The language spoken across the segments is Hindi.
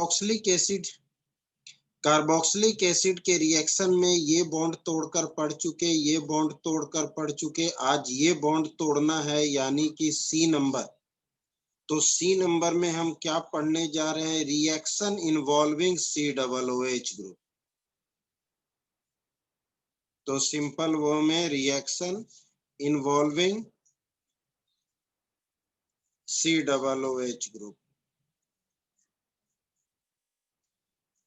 कार्बोक्सिलिक एसिड, कार्बोक्सिलिक एसिड के रिएक्शन में ये बॉन्ड तोड़कर पढ़ चुके, ये बॉन्ड तोड़कर पढ़ चुके, आज ये बॉन्ड तोड़ना है यानी कि सी नंबर। तो सी नंबर में हम क्या पढ़ने जा रहे हैं? Reaction involving COOH group. तो सिंपल वो में reaction involving COOH group,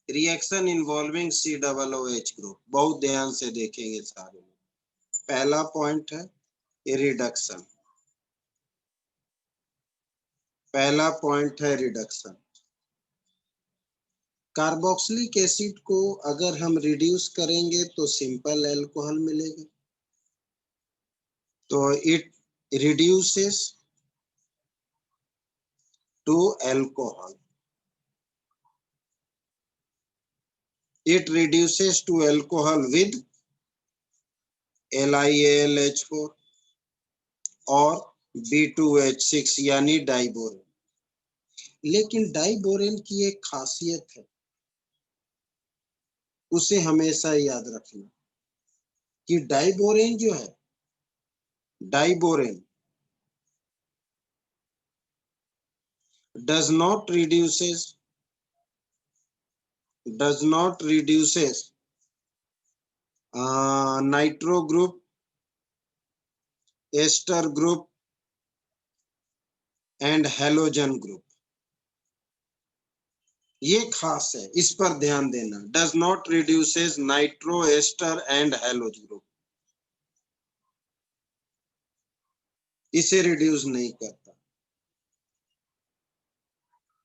reaction involving COOH group. बहुत ध्यान से देखेंगे सारे। पहला पॉइंट है रिडक्शन, पहला पॉइंट है रिडक्शन। कार्बोक्सिलिक एसिड को अगर हम रिड्यूस करेंगे तो सिंपल अल्कोहल मिलेगा। तो it reduces to alcohol, it reduces to alcohol with LiAlH4 और B2H6 यानी डाइबोरेन। लेकिन डाइबोरेन की एक खासियत है, उसे हमेशा याद रखना कि डाइबोरेन जो है, diborane does not reduces nitro group, ester group and halogen group. ये खास है, इस पर ध्यान देना। Does not reduces nitro, ester and halogen group, इसे रिड्यूस नहीं करता।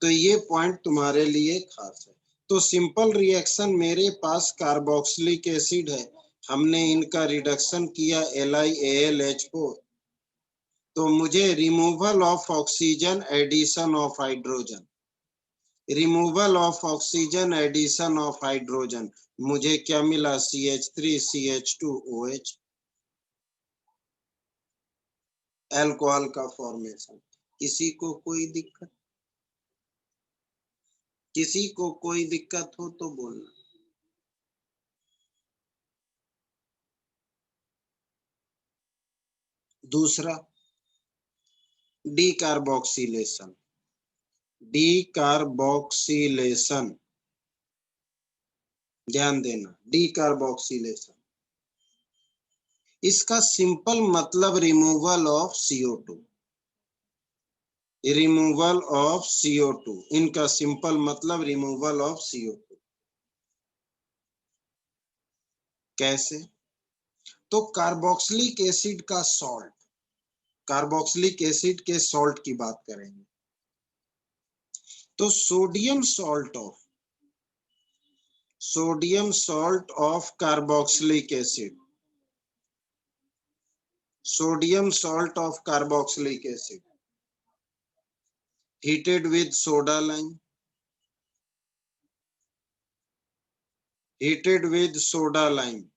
तो ये पॉइंट तुम्हारे लिए खास है। तो सिंपल रिएक्शन, मेरे पास कार्बोक्सिलिक एसिड है, हमने इनका रिडक्शन किया LiAlH4, तो मुझे removal of oxygen, addition of hydrogen, removal of oxygen, addition of hydrogen, मुझे क्या मिला? CH3CH2OH, अल्कोहल का फॉर्मेशन। किसी को कोई दिक्कत? किसी को कोई दिक्कत हो तो बोलना। दूसरा डीकार्बोक्सिलेशन, डीकार्बोक्सिलेशन, ध्यान देना, डीकार्बोक्सिलेशन, इसका सिंपल मतलब removal of CO2, removal of CO2, इनका सिंपल मतलब रिमूवल ऑफ CO2। कैसे? तो कार्बोक्सिलिक एसिड का सॉल्ट, कार्बोक्सिलिक एसिड के सॉल्ट की बात करेंगे तो sodium salt of carboxylic acid, sodium salt of carboxylic acid heated with soda lime, heated with soda lime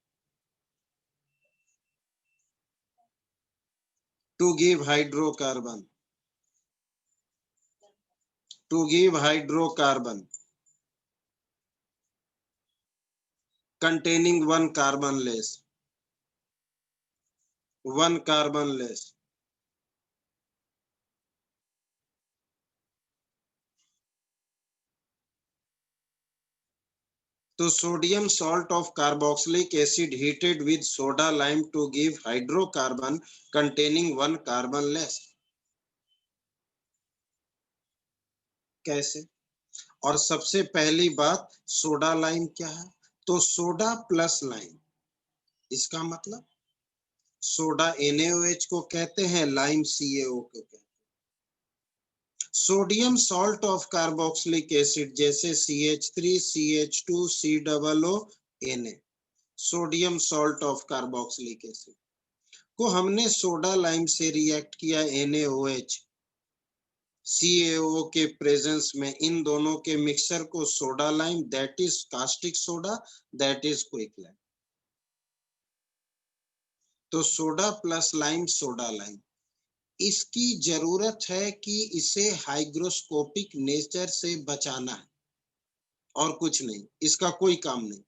to give hydrocarbon, to give hydrocarbon containing one carbon less, one carbon less। तो sodium salt of carboxylic acid heated with soda lime to give hydrocarbon containing one carbon less। कैसे? और सबसे पहली बात, सोडा लाइम क्या है? तो सोडा प्लस लाइम, इसका मतलब सोडा NaOH को कहते हैं, लाइम CaO को कहते हैं। Sodium salt of carboxylic acid जैसे CH3, CH2, COO Na, sodium salt of carboxylic acid को हमने सोडा लाइम से रिएक्ट किया NaOH, CaO के प्रेजेंस में, इन दोनों के मिक्सचर को soda lime, that is caustic soda, that is quick lime. तो soda plus lime, soda lime, इसकी जरूरत है कि इसे हाइग्रोस्कोपिक नेचर से बचाना है। और कुछ नहीं, इसका कोई काम नहीं,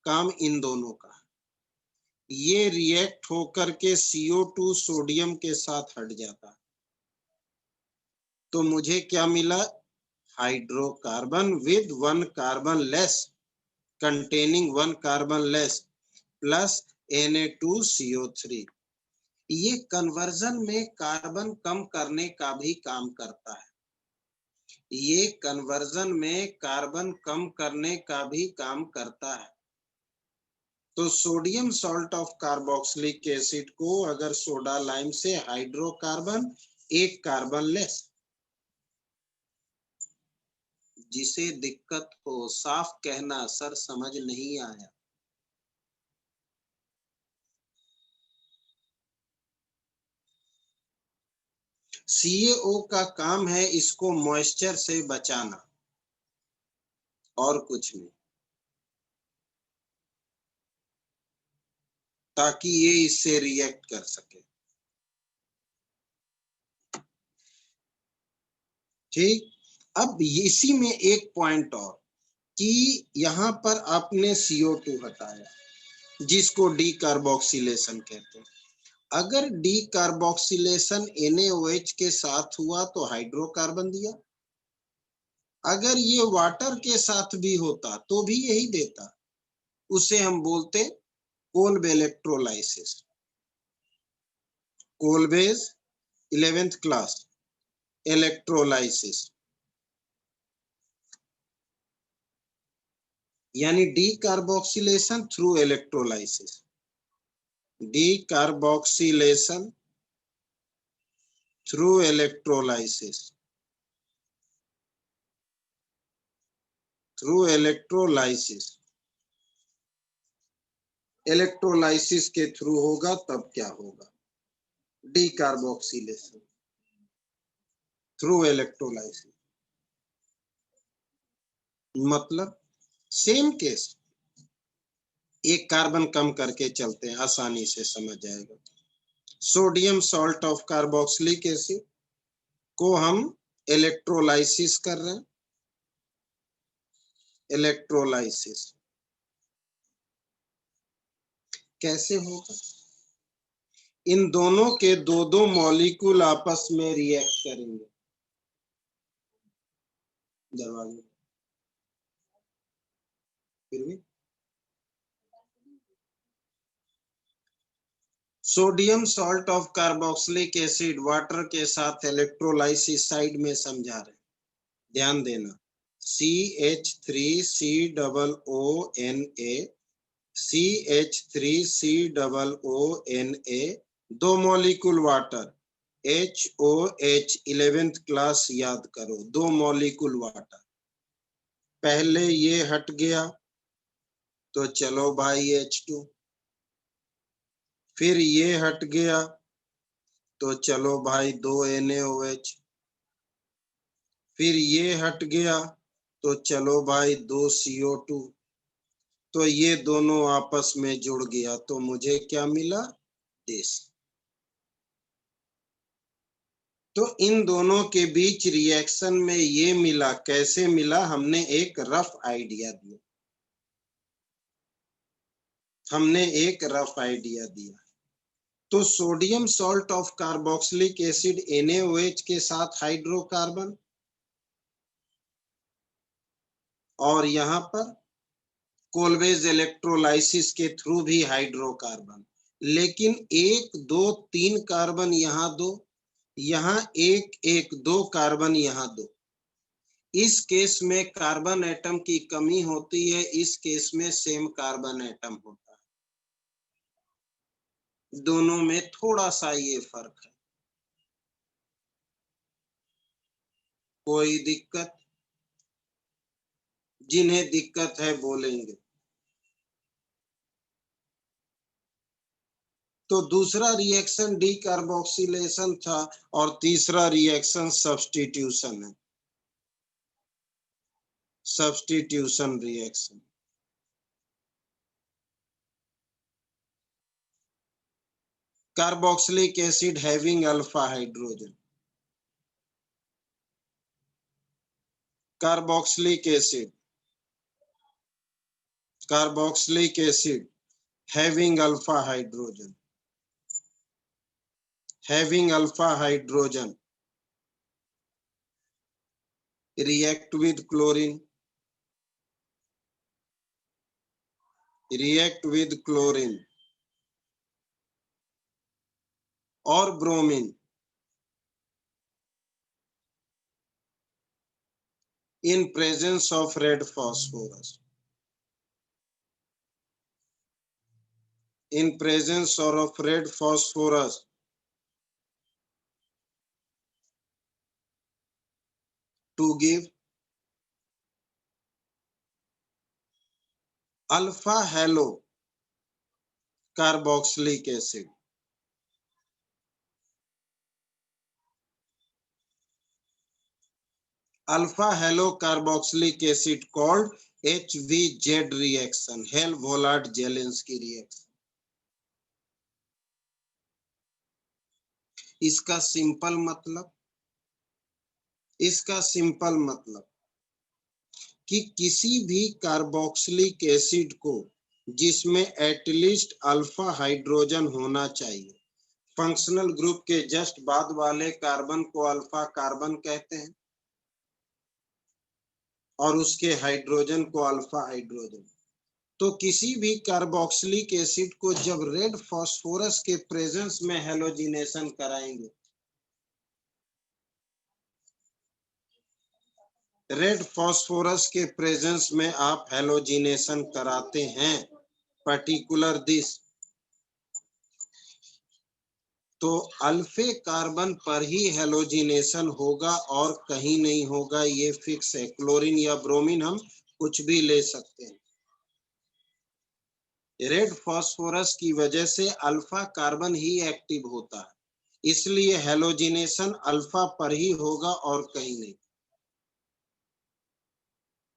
काम इन दोनों का। ये रिएक्ट होकर के CO2 सोडियम के साथ हट जाता, तो मुझे क्या मिला, hydrocarbon with 1 carbon less, containing 1 carbon less plus Na2CO3। ये कन्वर्जन में कार्बन कम करने का भी काम करता है, ये कन्वर्जन में कार्बन कम करने का भी काम करता है। तो sodium salt of carboxylic acid को अगर सोडा लाइम से हाइड्रोकार्बन 1 कार्बन लेस, जिसे दिक्कत हो साफ कहना सर समझ नहीं आया। CaO का काम है इसको मॉइस्चर से बचाना और कुछ नहीं, ताकि ये इससे रिएक्ट कर सके। ठीक, अब इसी में एक पॉइंट और कि यहाँ पर आपने CO2 हटाया जिसको डी कार्बोक्सिलेशन कहते हैं। अगर डी कार्बोक्सिलेशन NaOH के साथ हुआ तो हाइड्रोकार्बन दिया, अगर ये वाटर के साथ भी होता तो भी यही देता, उसे हम बोलते Kolbe electrolysis. Kolbe's 11th class electrolysis, यानी decarboxylation through electrolysis. Decarboxylation through electrolysis, through electrolysis, electrolysis के थ्रू होगा तब क्या होगा, डी कार्बोक्सिलेशन थ्रू इलेक्ट्रोलाइसिस। मतलब सेम केस, एक कार्बन कम करके चलते हैं, आसानी से समझ जाएगा। Sodium salt of carboxylic acid को हम इलेक्ट्रोलाइसिस कर रहे हैं, इलेक्ट्रोलाइसिस कैसे होगा, इन दोनों के दो दो मॉलिक्यूल आपस में रिएक्ट करेंगे। दरवाजे फिर भी sodium salt of carboxylic acid water के साथ इलेक्ट्रोलाइसिस साइड में समझा रहे, ध्यान देना। CH3COONA, CH3COONA, दो molecule water, HOH 11th class याद करो, दो मॉलिक्यूल वाटर। पहले ये हट गया तो चलो भाई H2, फिर ये हट गया तो चलो भाई 2 NaOH, फिर ये हट गया तो चलो भाई 2 CO2, तो ये दोनों आपस में जुड़ गया तो मुझे क्या मिला, देश। तो इन दोनों के बीच रिएक्शन में ये मिला, कैसे मिला, हमने एक रफ आइडिया दिया, हमने एक रफ आइडिया दिया। तो sodium salt of carboxylic acid NaOH के साथ हाइड्रोकार्बन, और यहाँ पर कोल्वेज इलेक्ट्रोलाइसिस के थ्रू भी हाइड्रोकार्बन, लेकिन 1 2 3 कार्बन यहाँ दो, यहाँ 1 1 2 कार्बन यहाँ दो। इस केस में कार्बन एटम की कमी होती है, इस केस में सेम कार्बन एटम होता है, दोनों में थोड़ा सा ये फर्क है। कोई दिक्कत, जिन्हें दिक्कत है बोलेंगे। तो दूसरा रिएक्शन डी कार्बोक्सिलेशन था और तीसरा रिएक्शन सब्स्टिट्यूशन है, substitution reaction. Carboxylic acid having alpha hydrogen, carboxylic acid carboxylic acid having alpha hydrogen react with chlorine or bromine in presence of red phosphorus. In presence of red phosphorus to give alpha halo carboxylic acid. Alpha halo carboxylic acid called HVZ reaction, Hell-Vollard-Jelinski reaction. इसका सिंपल मतलब कि किसी भी कार्बोक्सिलिक एसिड को जिसमें एटलीस्ट अल्फा हाइड्रोजन होना चाहिए, फंक्शनल ग्रुप के जस्ट बाद वाले कार्बन को अल्फा कार्बन कहते हैं और उसके हाइड्रोजन को अल्फा हाइड्रोजन। तो किसी भी कार्बोक्सिलिक एसिड को जब रेड फास्फोरस के प्रेजेंस में हेलोजिनेशन कराएंगे, रेड फास्फोरस के प्रेजेंस में आप हेलोजिनेशन कराते हैं पर्टिकुलर दिस, तो अल्फे कार्बन पर ही हेलोजिनेशन होगा और कहीं नहीं होगा, ये फिक्स है। क्लोरीन या ब्रोमीन हम कुछ भी ले सकते हैं। रेड फास्फोरस की वजह से अल्फा कार्बन ही एक्टिव होता है, इसलिए हेलोजिनेशन अल्फा पर ही होगा और कहीं नहीं।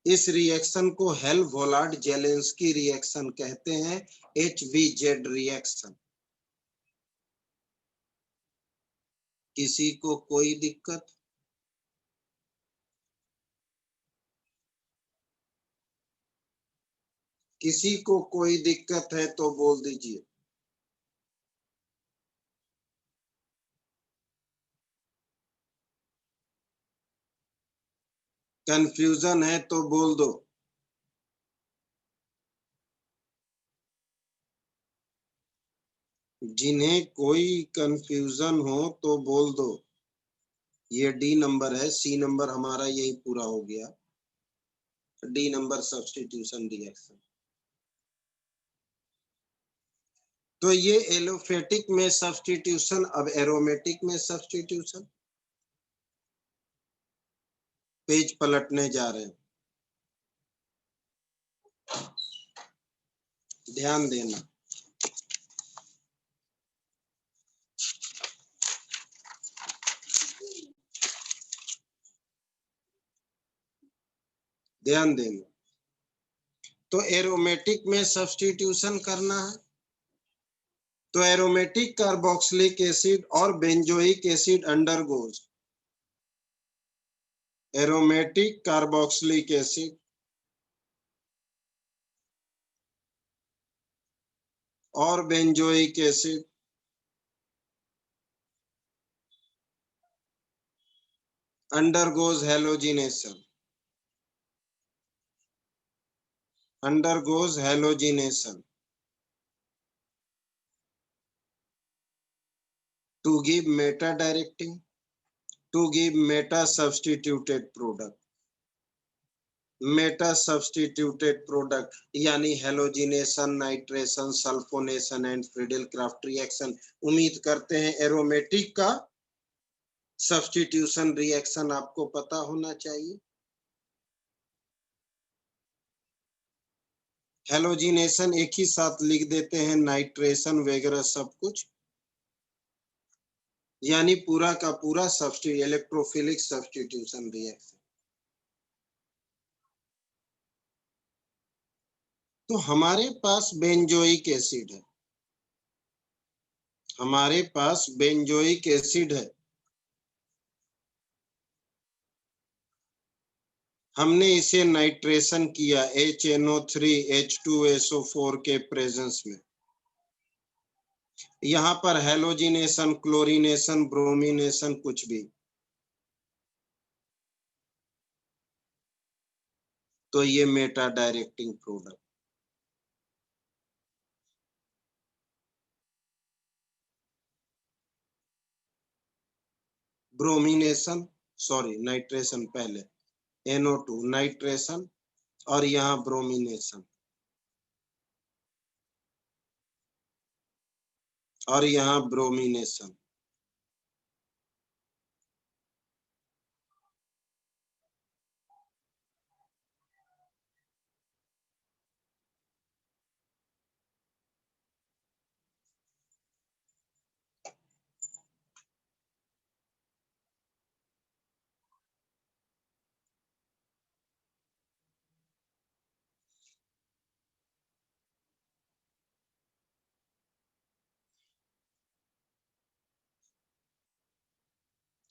इस रिएक्शन को हेल-वोलार्ड-जेलेंस्की रिएक्शन कहते हैं, HVZ रिएक्शन। किसी को कोई दिक्कत? किसी को कोई दिक्कत है तो बोल दीजिए। कंफ्यूजन है तो बोल दो। जिन्हें कोई कंफ्यूजन हो तो बोल दो। ये डी नंबर है, सी नंबर हमारा यही पूरा हो गया। D number substitution reaction. तो ये एलोफेटिक में सब्स्टिट्यूशन, अब एरोमेटिक में सब्स्टिट्यूशन। पेज पलटने जा रहे हैं, ध्यान देना। ध्यान देना। तो एरोमेटिक में सब्स्टिट्यूशन करना है, तो एरोमेटिक कार्बोक्सिलिक एसिड और benzoic acid undergoes, aromatic carboxylic acid और benzoic acid undergoes halogenation, to give meta directing, to give meta substituted product, meta substituted product यानी halogenation, nitration, sulphonation and Friedel Crafts reaction. उम्मीद करते हैं एरोमेटिक का सब्स्टिट्यूशन रिएक्शन आपको पता होना चाहिए। हेलोजिनेशन एक ही साथ लिख देते हैं, नाइट्रेशन वगैरह सब कुछ, यानी पूरा का पूरा इलेक्ट्रोफिलिक सब्स्टिट्यूशन रिएक्शन। तो हमारे पास बेंजोइक एसिड है, हमारे पास बेंजोइक एसिड है। हमने इसे नाइट्रेशन किया HNO3H2SO4 के प्रेजेंस में। यहाँ पर हेलोजिनेशन, क्लोरीनेशन, ब्रोमिनेशन कुछ भी, तो ये Meta directing product. Bromination, sorry nitration पहले, NO2 नाइट्रेशन और यहाँ ब्रोमिनेशन और यहाँ ब्रोमिनेशन।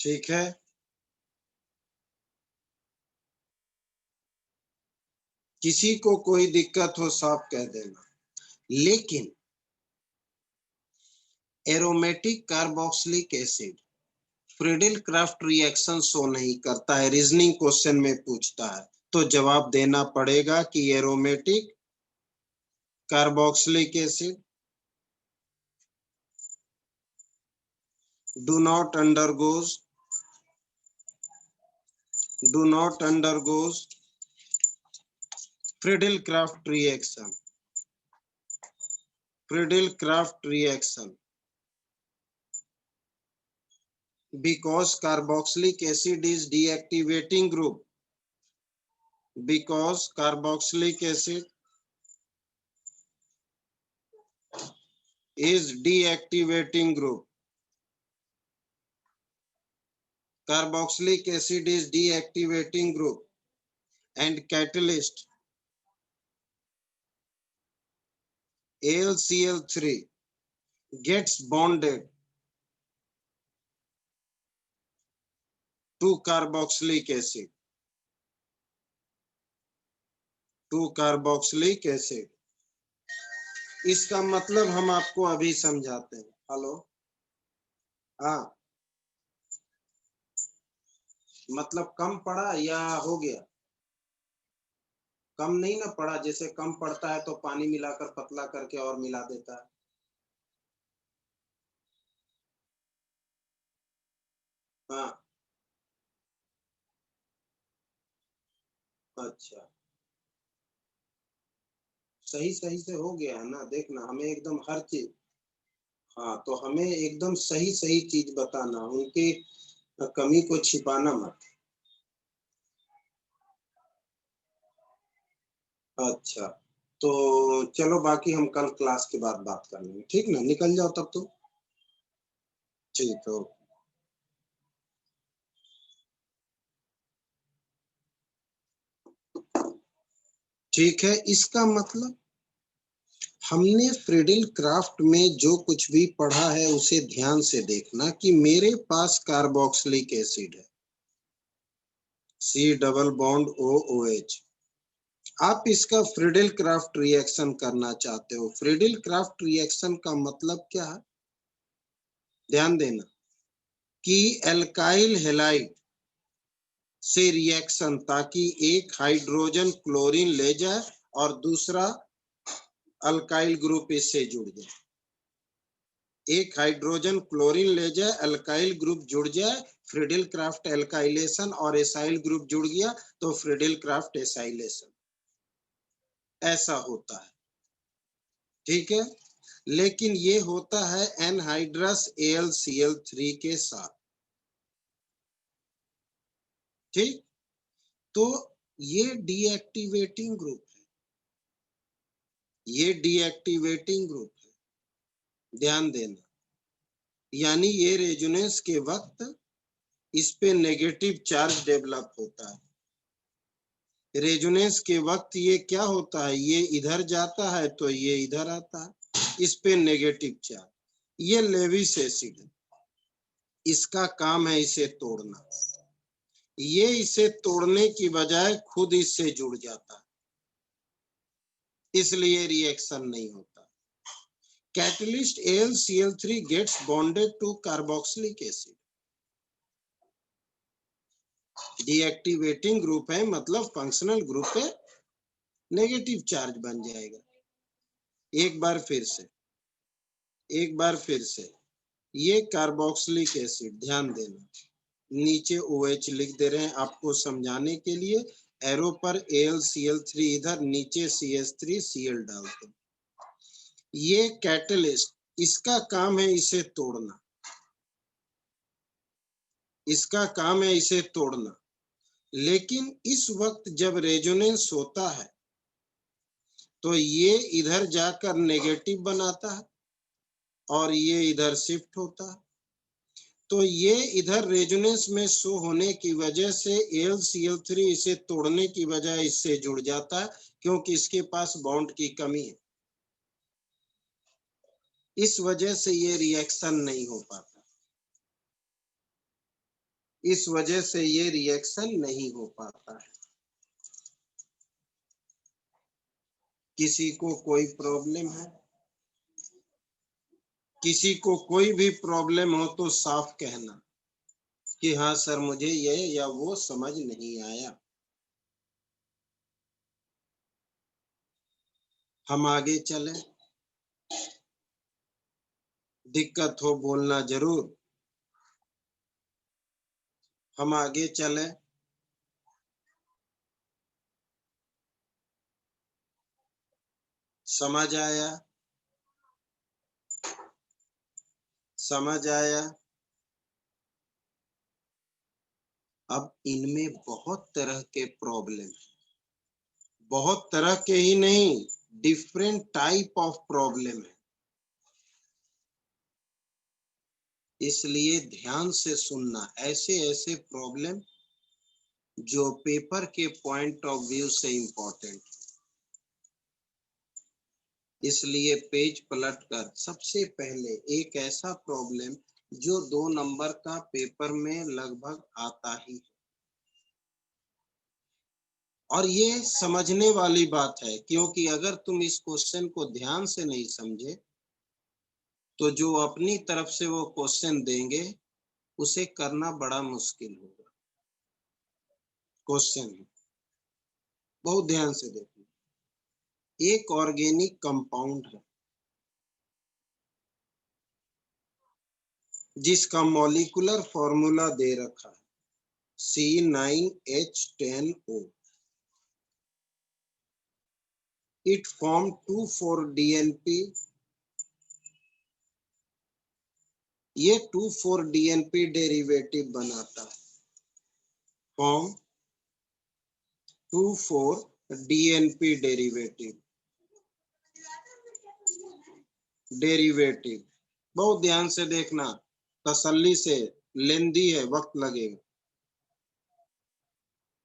ठीक है, किसी को कोई दिक्कत हो साफ कह देना। लेकिन aromatic carboxylic acid Friedel Crafts reaction show नहीं करता है, रीजनिंग क्वेश्चन में पूछता है, तो जवाब देना पड़ेगा कि aromatic carboxylic acid do not undergoes Friedel-Crafts reaction because carboxylic acid is deactivating group, because carboxylic acid is deactivating group, carboxylic acid is deactivating group and catalyst AlCl3 gets bonded to carboxylic acid, इसका मतलब हम आपको अभी समझाते हैं। हेलो, हाँ, मतलब कम पड़ा या हो गया? कम नहीं ना पड़ा, जैसे कम पड़ता है तो पानी मिलाकर पतला करके और मिला देता है। हाँ, अच्छा, सही सही से हो गया है ना? देखना, हमें एकदम हर चीज, हाँ, तो हमें एकदम सही सही चीज बताना, उनकी कमी को छिपाना मत। अच्छा, तो चलो, बाकी हम कल क्लास के बाद बात कर लेंगे, ठीक ना? निकल जाओ तब तो। ठीक है। ठीक है, इसका मतलब हमने फ्रीडिल क्राफ्ट में जो कुछ भी पढ़ा है उसे ध्यान से देखना कि मेरे पास कार्बोक्सिलिक एसिड है, C डबल बॉन्ड OOH। आप इसका फ्रीडिल क्राफ्ट रिएक्शन करना चाहते हो। फ्रीडिल क्राफ्ट रिएक्शन का मतलब क्या है? ध्यान देना कि एल्काइल हैलाइड से रिएक्शन, ताकि एक हाइड्रोजन क्लोरीन ले जाए और दूसरा अल्काइल ग्रुप इससे जुड़ जाए। एक हाइड्रोजन क्लोरीन ले जाए, अल्काइल ग्रुप जुड़ जाए, फ्रीडिल क्राफ्ट एल्काइलेशन, और एसाइल ग्रुप जुड़ गया तो फ्रीडिल क्राफ्ट एसाइलेशन, ऐसा होता है। ठीक है, लेकिन ये होता है एनहाइड्रस AlCl3 के साथ। ठीक, तो ये डीएक्टिवेटिंग ग्रुप है, ये डीएक्टिवेटिंग ग्रुप है, ध्यान देना। यानी ये रेजोनेंस के वक्त इस पे नेगेटिव चार्ज डेवलप होता है। रेजोनेंस के वक्त ये क्या होता है, ये इधर जाता है तो ये इधर आता है, इस पे नेगेटिव चार्ज। ये लेविस एसिड है, इसका काम है इसे तोड़ना। ये इसे तोड़ने की बजाय खुद इससे जुड़ जाता है, इसलिए रिएक्शन नहीं होता। Catalyst AlCl3 gets bonded to carboxylic acid। Deactivating group है, मतलब फंक्शनल ग्रुप पे नेगेटिव चार्ज बन जाएगा। एक बार फिर से ये कार्बोक्सिलिक एसिड, ध्यान देना, नीचे OH लिख दे रहे हैं आपको समझाने के लिए। एरो पर AlCl3 इधर, नीचे CH3Cl डालते हैं। ये कैटलिस्ट, इसका काम है इसे तोड़ना, इसका काम है इसे तोड़ना। लेकिन इस वक्त जब रेजोनेंस होता है तो ये इधर जाकर नेगेटिव बनाता है और ये इधर शिफ्ट होता है। तो ये इधर रेजोनेंस में शो होने की वजह से AlCl3 इसे तोड़ने की बजाय इससे जुड़ जाता है, क्योंकि इसके पास बॉन्ड की कमी है। इस वजह से ये रिएक्शन नहीं हो पाता, इस वजह से ये रिएक्शन नहीं हो पाता है। किसी को कोई प्रॉब्लम है? किसी को कोई भी प्रॉब्लम हो तो साफ कहना कि हाँ सर मुझे ये या वो समझ नहीं आया। हम आगे चलें, दिक्कत हो बोलना जरूर। हम आगे चलें, समझ आया? समझ आया? अब इनमें बहुत तरह के प्रॉब्लम, बहुत तरह के ही नहीं, डिफरेंट टाइप ऑफ प्रॉब्लम है, इसलिए ध्यान से सुनना। ऐसे ऐसे प्रॉब्लम जो पेपर के पॉइंट ऑफ व्यू से इंपॉर्टेंट, इसलिए पेज पलट कर सबसे पहले एक ऐसा प्रॉब्लम जो 2 नंबर का पेपर में लगभग आता ही है। और ये समझने वाली बात है, क्योंकि अगर तुम इस क्वेश्चन को ध्यान से नहीं समझे तो जो अपनी तरफ से वो क्वेश्चन देंगे उसे करना बड़ा मुश्किल होगा। क्वेश्चन है, बहुत ध्यान से देखना। एक ऑर्गेनिक कंपाउंड है जिसका मॉलिक्यूलर फॉर्मूला दे रखा है C9H10O। It formed 2,4-DNP। ये 2,4-DNP डेरिवेटिव बनाता है, फॉर्म 2,4-DNP डेरिवेटिव। बहुत ध्यान से देखना, तसल्ली से, लेंदी है, वक्त लगेगा।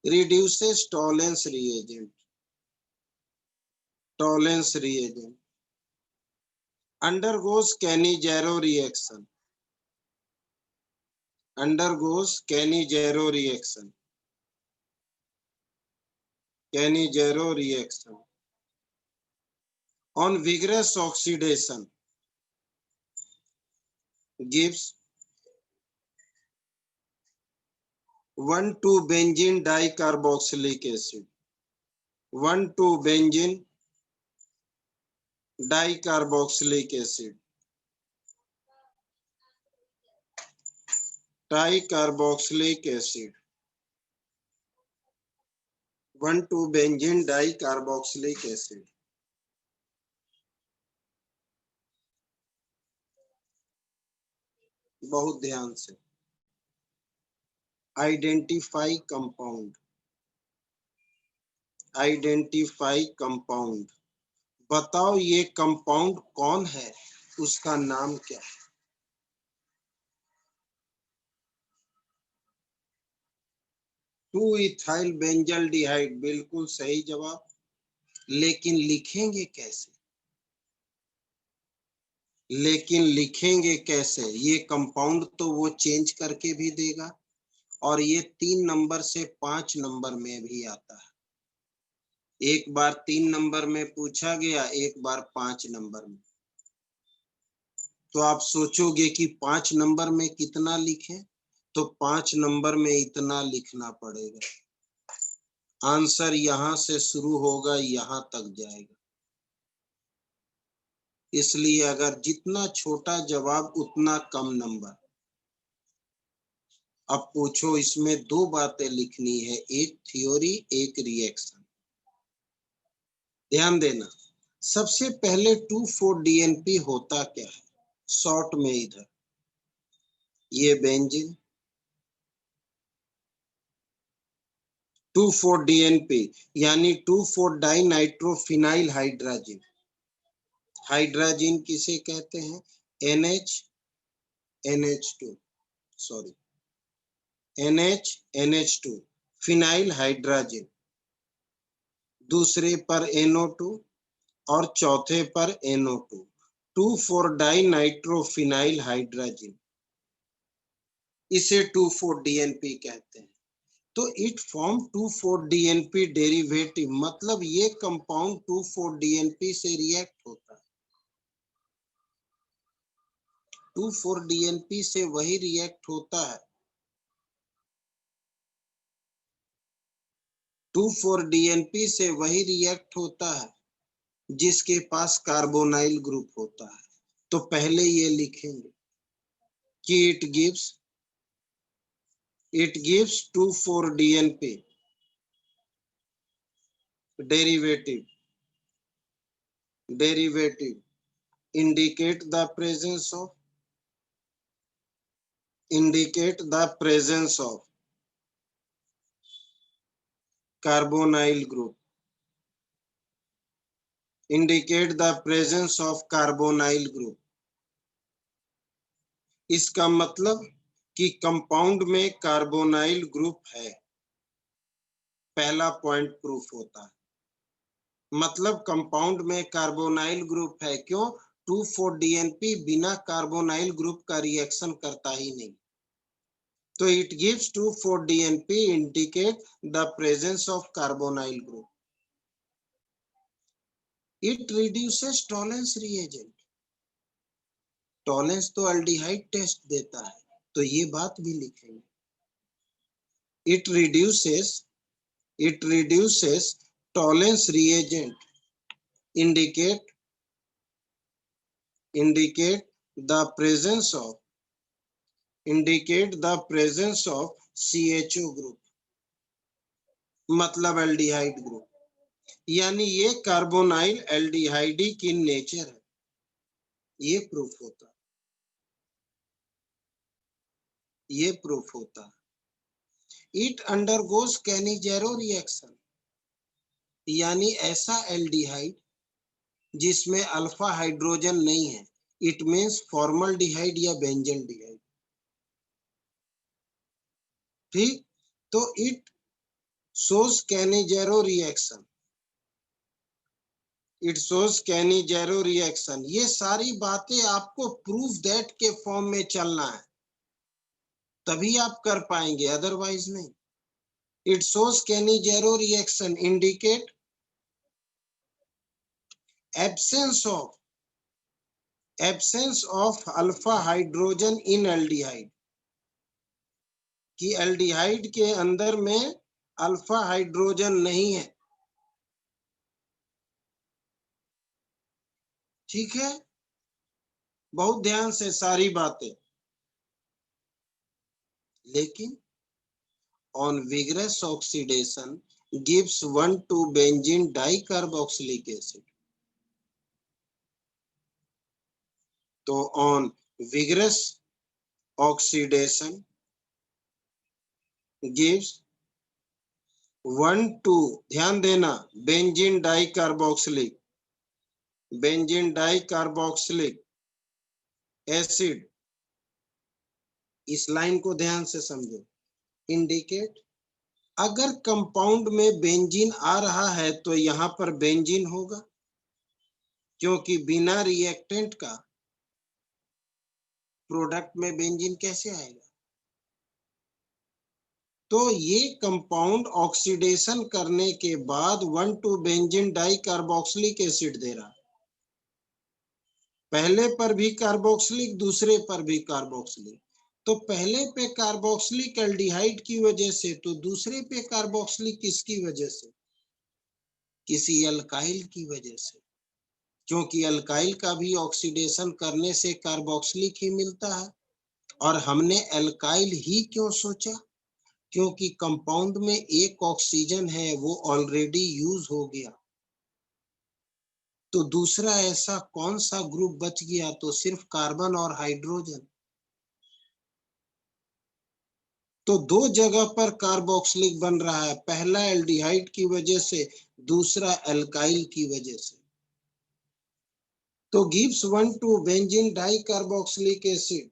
reduces Tollens reagent, Tollens reagent undergoes Cannizzaro reaction, undergoes Cannizzaro reaction, Cannizzaro reaction on vigorous oxidation gives 1,2-benzene dicarboxylic acid, 1,2-benzene dicarboxylic acid, dicarboxylic acid, 1,2-benzene dicarboxylic acid। बहुत ध्यान से, आइडेंटिफाई कंपाउंड, आइडेंटिफाई कंपाउंड। बताओ ये कंपाउंड कौन है, उसका नाम क्या है? 2-इथाइल बेंजल्डिहाइड, बिल्कुल सही जवाब। लेकिन लिखेंगे कैसे? लेकिन लिखेंगे कैसे? ये कंपाउंड तो वो चेंज करके भी देगा, और ये 3 नंबर से 5 नंबर में भी आता है। एक बार 3 नंबर में पूछा गया, एक बार 5 नंबर में। तो आप सोचोगे कि 5 नंबर में कितना लिखें, तो 5 नंबर में इतना लिखना पड़ेगा। आंसर यहां से शुरू होगा, यहां तक जाएगा। इसलिए अगर जितना छोटा जवाब उतना कम नंबर। अब पूछो, इसमें 2 बातें लिखनी है, एक थ्योरी एक रिएक्शन। ध्यान देना, सबसे पहले 2,4-DNP होता क्या है? शॉर्ट में इधर ये बेंजीन 2,4-DNP यानी 2,4-डाइनाइट्रोफिनाइल हाइड्राजिन। हाइड्राजिन किसे कहते हैं? NH NH2, sorry NH NH2 phenyl hydrazine, दूसरे पर NO2 और चौथे पर NO2, 2,4-डाइनाइट्रोफिनाइल हाइड्राजिन, इसे 2,4-DNP कहते हैं। तो इट फॉर्म 2,4-DNP डेरिवेटिव, मतलब ये कंपाउंड 2,4-DNP से रिएक्ट होता है। 2,4-DNP से वही रिएक्ट होता है। 2,4-DNP से वही रिएक्ट होता है जिसके पास कार्बोनाइल ग्रुप होता है। तो पहले ये लिखेंगे कि it gives 2,4-DNP derivative indicate the presence of carbonyl group, indicate the presence of carbonyl group। इसका मतलब कि कंपाउंड में कार्बोनाइल ग्रुप है, पहला पॉइंट प्रूफ होता है। मतलब कंपाउंड में कार्बोनाइल ग्रुप है। क्यों? 2,4-DNP बिना कार्बोनाइल ग्रुप का रिएक्शन करता ही नहीं। तो it gives 2,4-DNP indicate the presence of carbonyl group. It reduces Tollens reagent. Tollens तो अल्डिहाइड टेस्ट देता है, तो ये बात भी लिखेंगे। It reduces Tollens reagent indicate the presence of CHO group, मतलब एल्डिहाइड ग्रुप। यानी ये कार्बोनाइल एल्डिहाइडी की नेचर है, ये प्रूफ होता है। इट अंडरगोज कैनिजेरो रिएक्शन, यानी ऐसा एल्डिहाइड जिसमें अल्फा हाइड्रोजन नहीं है। इट मीन्स फॉर्मल्डिहाइड या बेंजल्डिहाइड। ठीक, तो इट shows Cannizzaro reaction, ये सारी बातें आपको प्रूफ दैट के फॉर्म में चलना है, तभी आप कर पाएंगे, अदरवाइज नहीं। It shows Cannizzaro reaction indicate absence of alpha hydrogen in aldehyde, कि एल्डिहाइड के अंदर में अल्फा हाइड्रोजन नहीं है। ठीक है, बहुत ध्यान से सारी बातें। लेकिन on vigorous oxidation gives 1,2-benzene dicarboxylic acid। तो on vigorous oxidation gives 1,2, ध्यान देना, बेंजीन डाइकार्बोक्सिलिक एसिड। इस लाइन को ध्यान से समझो। इंडिकेट, अगर कंपाउंड में बेंजीन आ रहा है तो यहां पर बेंजीन होगा, क्योंकि बिना रिएक्टेंट का प्रोडक्ट में बेंजीन कैसे आएगा? तो ये कंपाउंड ऑक्सीडेशन करने के बाद 1,2-बेंजीन डाई कार्बोक्सिलिक एसिड दे रहा है। पहले पर भी कार्बोक्सिलिक, दूसरे पर भी कार्बोक्सिलिक। तो पहले पे कार्बोक्सिलिक एल्डिहाइड की वजह से, तो दूसरे पे कार्बोक्सिलिक किसकी वजह से? किसी अल्काइल की वजह से, क्योंकि अल्काइल का भी ऑक्सीडेशन करने से कार्बोक्सिलिक ही मिलता है। और हमने अल्काइल ही क्यों सोचा? क्योंकि कंपाउंड में एक ऑक्सीजन है, वो ऑलरेडी यूज हो गया। तो दूसरा ऐसा कौन सा ग्रुप बच गया? तो सिर्फ कार्बन और हाइड्रोजन। तो दो जगह पर कार्बोक्सिलिक बन रहा है, पहला एल्डिहाइड की वजह से, दूसरा अल्काइल की वजह से। तो gives benzene dicarboxylic acid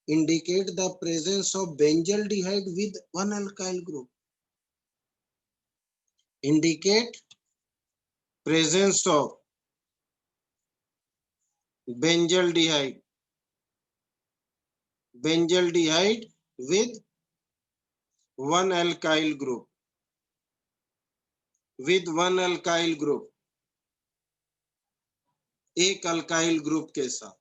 indicate the presence of benzaldehyde with one alkyl group. Indicate presence of benzaldehyde with one alkyl group, एक अल्काइल ग्रुप के साथ।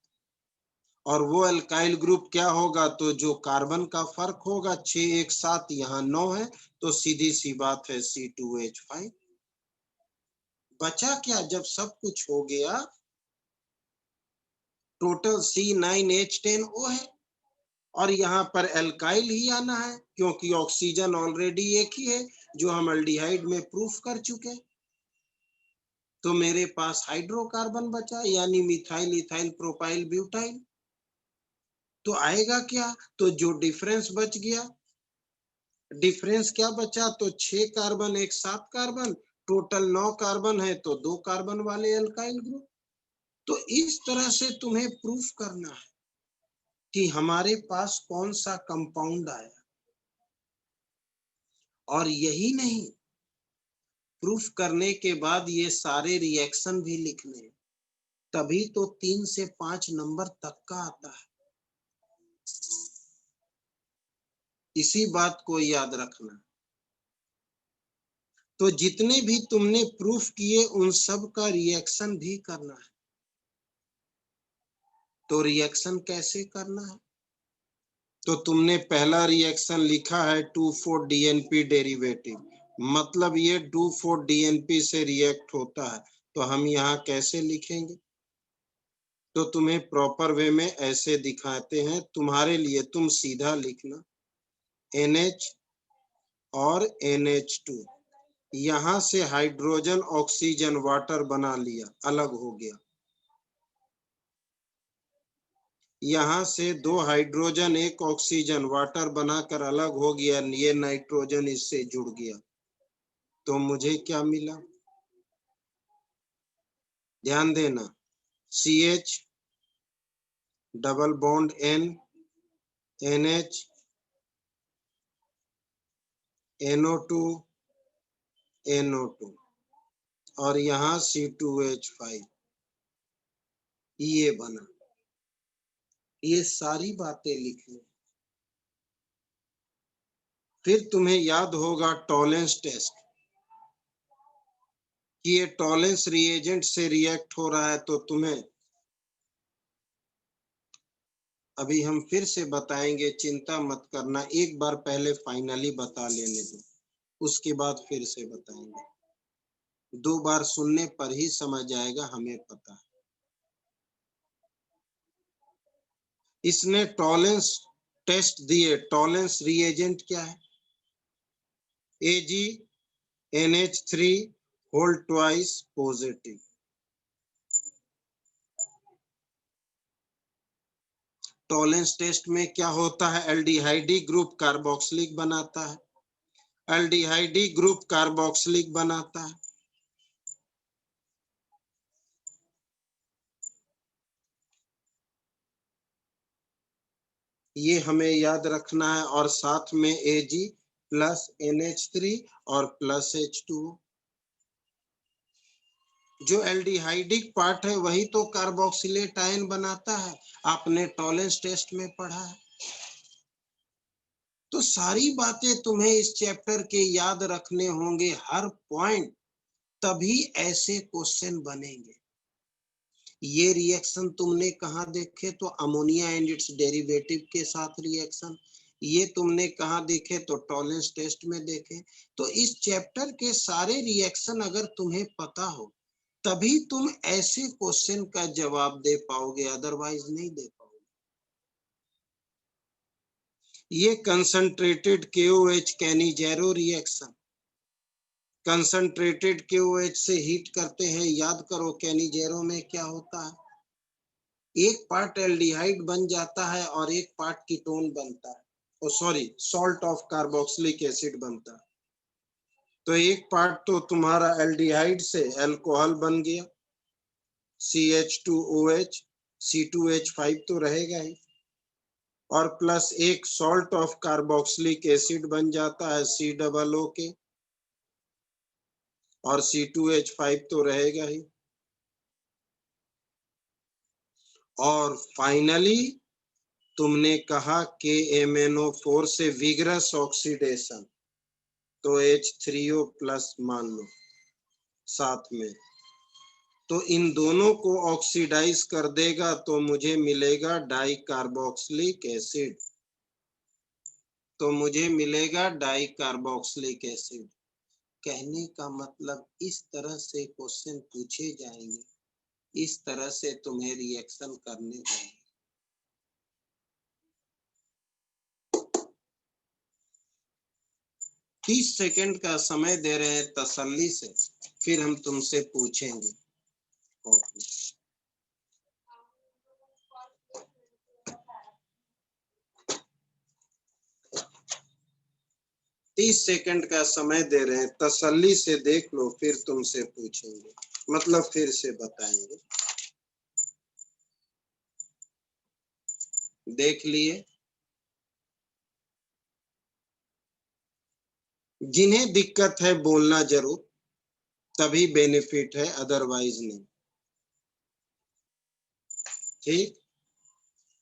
और वो अल्काइल ग्रुप क्या होगा? तो जो कार्बन का फर्क होगा, 6 एक 7, यहाँ 9 है, तो सीधी सी बात है C2H5। बचा क्या जब सब कुछ हो गया? टोटल C9H10O है। और यहाँ पर एल्काइल ही आना है, क्योंकि ऑक्सीजन ऑलरेडी एक ही है, जो हम एल्डिहाइड में प्रूफ कर चुके। तो मेरे पास हाइड्रोकार्बन बचा, यानी मिथाइल, इथाइल, प्रोपाइल, ब्यूटाइल। तो आएगा क्या? तो जो डिफरेंस बच गया, डिफरेंस क्या बचा? तो 6 कार्बन, एक 7 कार्बन, टोटल 9 कार्बन है, तो 2 कार्बन वाले एल्काइल ग्रुप। तो इस तरह से तुम्हें प्रूफ करना है कि हमारे पास कौन सा कंपाउंड आया। और यही नहीं, प्रूफ करने के बाद ये सारे रिएक्शन भी लिखने, तभी तो 3 से 5 नंबर तक का आता है। इसी बात को याद रखना। तो जितने भी तुमने प्रूफ किए, उन सब का रिएक्शन भी करना है। तो रिएक्शन कैसे करना है? तो तुमने पहला रिएक्शन लिखा है 2,4-DNP डेरिवेटिव, मतलब ये 2,4-DNP से रिएक्ट होता है। तो हम यहाँ कैसे लिखेंगे? तो तुम्हें प्रॉपर वे में ऐसे दिखाते हैं तुम्हारे लिए, तुम सीधा लिखना NH और NH2। यहाँ से हाइड्रोजन, ऑक्सीजन, वाटर बना लिया, अलग हो गया। यहाँ से 2 हाइड्रोजन, 1 ऑक्सीजन, वाटर बनाकर अलग हो गया, ये नाइट्रोजन इससे जुड़ गया। तो मुझे क्या मिला? ध्यान देना, CH double bond N, NH, NO2, NO2, और यहाँ C2H5, ये बना। ये सारी बातें लिखनी। फिर तुम्हें याद होगा टॉलेंस टेस्ट, कि ये टॉलेंस रिएजेंट से रिएक्ट हो रहा है। तो तुम्हें अभी हम फिर से बताएंगे, चिंता मत करना, एक बार पहले फाइनली बता लेने दो, उसके बाद फिर से बताएंगे। 2 बार सुनने पर ही समझ आएगा, हमें पता है। इसने टॉलेंस टेस्ट दिए। टॉलेंस रिएजेंट क्या है? AgNH3 whole twice positive. Tollens test में क्या होता है? एल्डिहाइडी ग्रुप कार्बोक्सिलिक बनाता है, एल्डिहाइडी ग्रुप कार्बोक्सिलिक बनाता है। ये हमें याद रखना है। और साथ में Ag प्लस NH3 और प्लस H2O। जो एल्डिहाइडिक पार्ट है वही तो कार्बोक्सिलेट आयन बनाता है, आपने टॉलेंस टेस्ट में पढ़ा है। तो सारी बातें तुम्हें इस चैप्टर के याद रखने होंगे, हर पॉइंट, तभी ऐसे क्वेश्चन बनेंगे। ये रिएक्शन तुमने कहाँ देखे? तो अमोनिया एंड इट्स डेरिवेटिव के साथ रिएक्शन। ये तुमने कहाँ देखे? तो टॉलेंस टेस्ट में देखे। तो इस चैप्टर के सारे रिएक्शन अगर तुम्हें पता हो तभी तुम ऐसे क्वेश्चन का जवाब दे पाओगे, अदरवाइज नहीं दे पाओगे। ये concentrated KOH Cannizzaro reaction, concentrated KOH से हीट करते हैं। याद करो कैनिजेरो में क्या होता है, एक पार्ट एल्डिहाइड बन जाता है और एक पार्ट कीटोन बनता है, oh sorry salt of carboxylic acid बनता है। तो एक पार्ट तो तुम्हारा एल्डिहाइड से अल्कोहल बन गया CH2OH, C2H5 तो रहेगा ही, और प्लस एक सॉल्ट ऑफ कार्बोक्सिलिक एसिड बन जाता है COO और C2H5 तो रहेगा ही। और फाइनली तुमने कहा KMnO4 से विगरस ऑक्सीडेशन, तो H3O प्लस मान लो साथ में, तो इन दोनों को ऑक्सीडाइज कर देगा तो मुझे मिलेगा डाई कार्बोक्सिलिक एसिड, तो मुझे मिलेगा डाई कार्बोक्सिलिक एसिड। कहने का मतलब इस तरह से क्वेश्चन पूछे जाएंगे, इस तरह से तुम्हें रिएक्शन करने होंगे। 30 सेकंड का समय दे रहे हैं तसल्ली से, फिर हम तुमसे पूछेंगे। ओके 30 सेकंड का समय दे रहे हैं, तसल्ली से देख लो, फिर तुमसे पूछेंगे, मतलब फिर से बताएंगे। देख लिए? जिन्हें दिक्कत है बोलना जरूर, तभी बेनिफिट है, अदरवाइज नहीं। ठीक,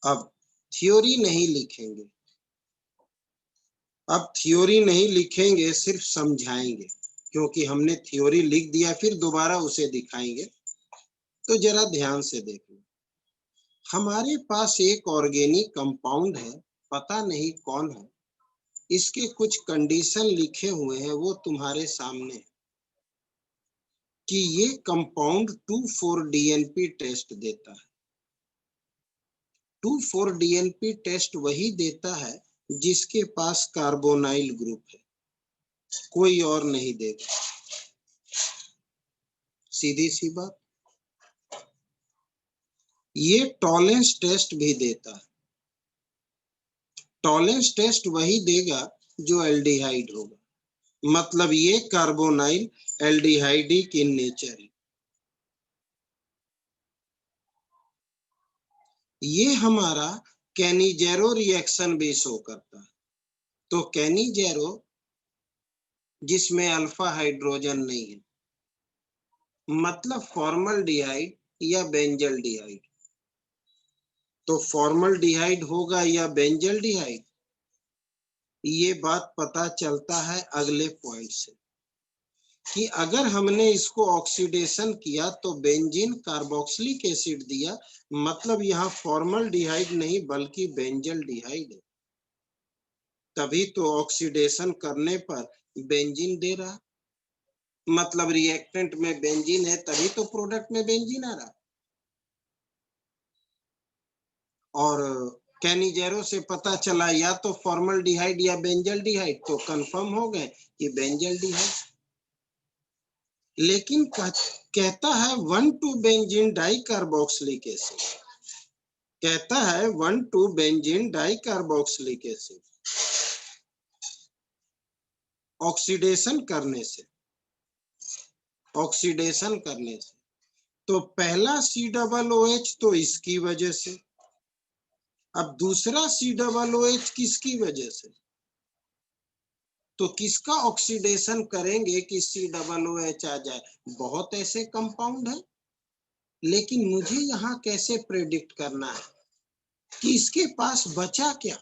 अब थ्योरी नहीं लिखेंगे, अब थ्योरी नहीं लिखेंगे, सिर्फ समझाएंगे, क्योंकि हमने थ्योरी लिख दिया फिर दोबारा उसे दिखाएंगे। तो जरा ध्यान से देखो, हमारे पास एक ऑर्गेनिक कंपाउंड है, पता नहीं कौन है, इसके कुछ कंडीशन लिखे हुए हैं, वो तुम्हारे सामने कि ये कंपाउंड 2,4-DNP टेस्ट देता है। 2,4-DNP टेस्ट वही देता है जिसके पास कार्बोनाइल ग्रुप है, कोई और नहीं देगा, सीधी सी बात। ये टॉलेंस टेस्ट भी देता है, टॉलेंस टेस्ट वही देगा जो एल्डिहाइड होगा, मतलब ये कार्बोनाइल एल्डिहाइडिक इन नेचर है। ये हमारा कैनिजेरो रिएक्शन भी शो करता है। तो कैनिजेरो जिसमें अल्फा हाइड्रोजन नहीं है, मतलब फॉर्मल्डिहाइड या बेंजल्डिहाइड, तो फॉर्मल्डिहाइड होगा या बेंजल्डिहाइड, ये बात पता चलता है अगले पॉइंट से कि अगर हमने इसको ऑक्सीडेशन किया तो बेंजीन कार्बोक्सिलिक एसिड दिया, मतलब यहाँ फॉर्मल्डिहाइड नहीं बल्कि बेंजल्डिहाइड है, तभी तो ऑक्सीडेशन करने पर बेंजीन दे रहा, मतलब रिएक्टेंट में बेंजीन है तभी तो प्रोडक्ट में बेंजीन आ रहा। और कैनिजेरो से पता चला या तो फॉर्मल्डिहाइड या बेंजल्डिहाइड, तो कंफर्म हो गए कि बेंजल्डिहाइड। लेकिन कहता है 1,2-बेंजीन डाइकार्बोक्सिलिक एसिड, कहता है 1,2-बेंजीन डाइकार्बोक्सिलिक एसिड ऑक्सीडेशन करने से, ऑक्सीडेशन करने से, तो पहला COOH तो इसकी वजह से, अब दूसरा COOH किसकी वजह से, तो किसका ऑक्सीडेशन करेंगे कि COOH आ जाए? बहुत ऐसे कंपाउंड है, लेकिन मुझे यहाँ कैसे प्रेडिक्ट करना है कि इसके पास बचा क्या,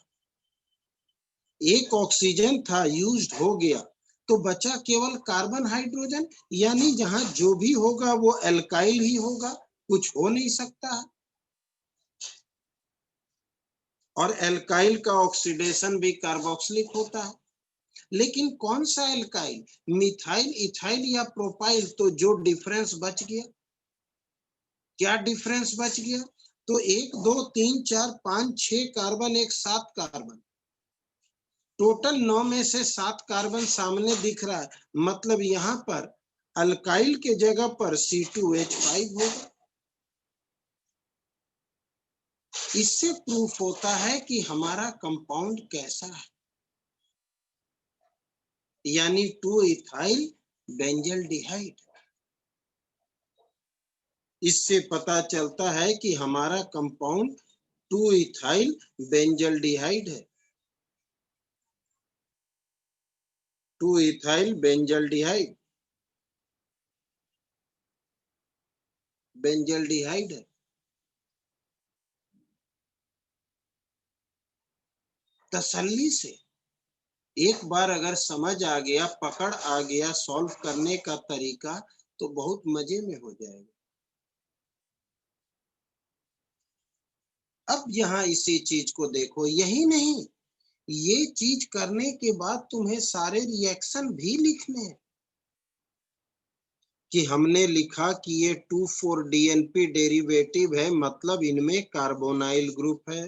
एक ऑक्सीजन था यूज्ड हो गया, तो बचा केवल कार्बन हाइड्रोजन, यानी जहां जो भी होगा वो एल्काइल ही होगा, कुछ हो नहीं सकता है। और एल्काइल का ऑक्सीडेशन भी कार्बोक्सिलिक होता है। लेकिन कौन सा एल्काइल, मिथाइल, इथाइल या प्रोपाइल? तो जो डिफरेंस बच गया, क्या डिफरेंस बच गया? तो 1 2 3 4 5 6 कार्बन, एक 7 कार्बन, टोटल 9 में से 7 कार्बन सामने दिख रहा है। मतलब यहां पर अल्काइल के जगह पर C2H5 होगा। इससे प्रूफ होता है कि हमारा कंपाउंड कैसा है, यानी 2 इथाइल बेंजल्डिहाइड। इससे पता चलता है कि हमारा कंपाउंड 2 इथाइल बेंजल्डिहाइड है। 2 इथाइल बेंजल्डिहाइड बेंजल्डिहाइड है। तसल्ली से एक बार अगर समझ आ गया, पकड़ आ गया सॉल्व करने का तरीका, तो बहुत मजे में हो जाएगा। अब यहाँ इसी चीज को देखो, यही नहीं, ये चीज करने के बाद तुम्हें सारे रिएक्शन भी लिखने हैं। कि हमने लिखा कि ये 2,4-DNP डेरिवेटिव है, मतलब इनमें कार्बोनाइल ग्रुप है।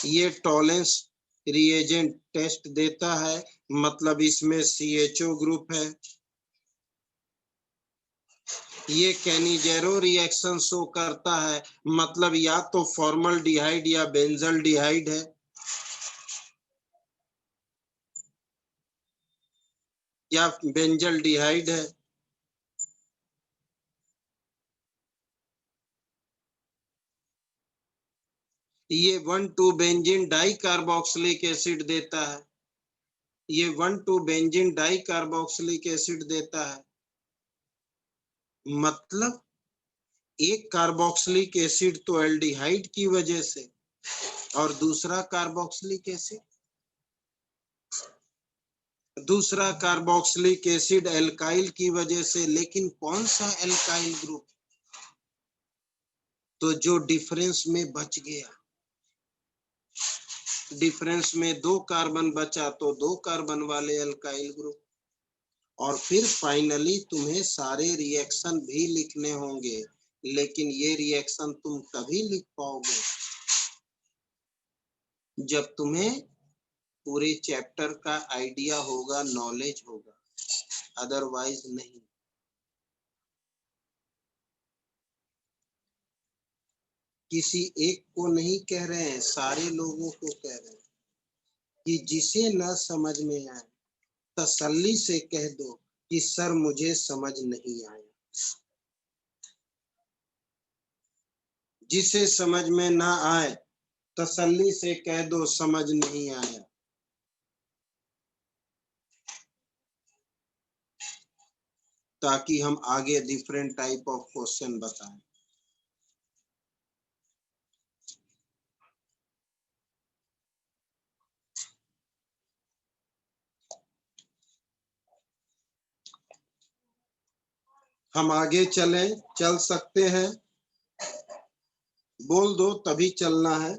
ये टॉलेंस रिएजेंट टेस्ट देता है, मतलब इसमें CHO ग्रुप है। ये कैनिजेरो रिएक्शन शो करता है, मतलब या तो फॉर्मल्डिहाइड या बेंजल्डिहाइड है, या बेंजल्डिहाइड है। ये 1,2 बेंजीन डाई कार्बोक्सिलिक एसिड देता है। ये 1,2 बेंजीन डाई कार्बोक्सिलिक एसिड देता है। मतलब एक कार्बोक्सिलिक एसिड तो एल्डिहाइड की वजह से, और दूसरा कार्बोक्सिलिक एसिड, दूसरा कार्बोक्सिलिक एसिड एल्काइल की वजह से। लेकिन कौन सा एल्काइल ग्रुप? तो जो डिफरेंस में बच गया, डिफरेंस में 2 कार्बन बचा, तो 2 कार्बन वाले एल्काइल ग्रुप। और फिर फाइनली तुम्हें सारे रिएक्शन भी लिखने होंगे, लेकिन ये रिएक्शन तुम तभी लिख पाओगे जब तुम्हें पूरे चैप्टर का आइडिया होगा, नॉलेज होगा, अदरवाइज नहीं। किसी एक को नहीं कह रहे हैं, सारे लोगों को कह रहे हैं कि जिसे ना समझ में आए तसल्ली से कह दो कि सर मुझे समझ नहीं आया। जिसे समझ में ना आए तसल्ली से कह दो समझ नहीं आया। ताकि हम आगे डिफरेंट टाइप ऑफ क्वेश्चन बताएं। हम आगे चल सकते हैं, बोल दो तभी चलना है।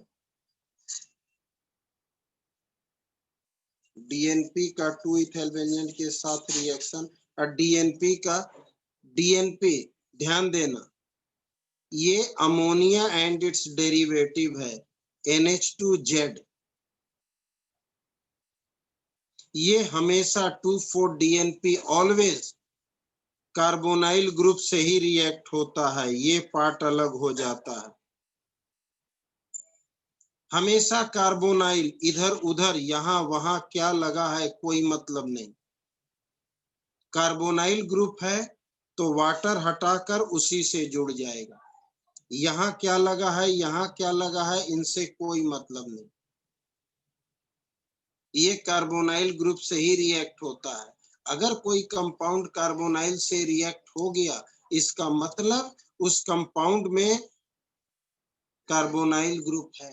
डीएनपी का 2 इथाइल बेंजीन के साथ रिएक्शन, और डीएनपी ध्यान देना, ये अमोनिया एंड इट्स डेरिवेटिव है NH2Z। ये हमेशा 2,4-DNP ऑलवेज कार्बोनाइल ग्रुप से ही रिएक्ट होता है, ये पार्ट अलग हो जाता है। हमेशा कार्बोनाइल, इधर उधर यहां वहां क्या लगा है कोई मतलब नहीं। कार्बोनाइल ग्रुप है तो वाटर हटाकर उसी से जुड़ जाएगा। यहाँ क्या लगा है, यहाँ क्या लगा है, इनसे कोई मतलब नहीं। ये कार्बोनाइल ग्रुप से ही रिएक्ट होता है। अगर कोई कंपाउंड कार्बोनाइल से रिएक्ट हो गया, इसका मतलब उस कंपाउंड में कार्बोनाइल ग्रुप है।